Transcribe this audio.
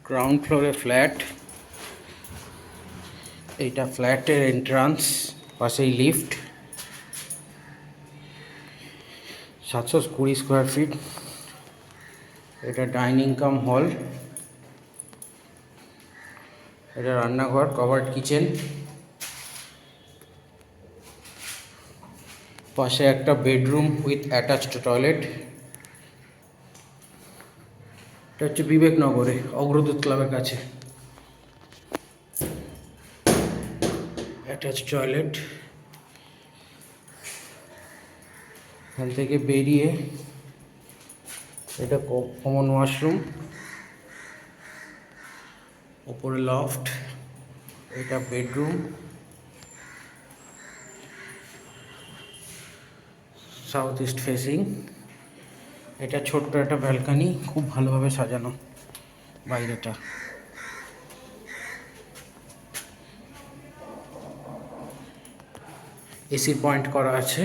Ground ফ্লোরে flat, এইটা ফ্ল্যাটের এন্ট্রান্স, পাশেই লিফট। 720 square feet. এটা ডাইনিং কাম হল, এটা রান্নাঘর, কভার্ড কিচেন, পাশে একটা বেডরুম উইথ অ্যাটাচড টয়লেট। এটা হচ্ছে বিবেকনগরে, অগ্রদূত ক্লাবের কাছে। Attached toilet. এখান থেকে বেরিয়ে এটা কমন ওয়াশরুম, উপরে লফট, এটা বেডরুম, সাউথ ইস্ট ফেসিং। এটা ছোট্ট একটা ব্যালকনি, খুব ভালোভাবে সাজানো বাইরেটা। এসি পয়েন্ট করা আছে।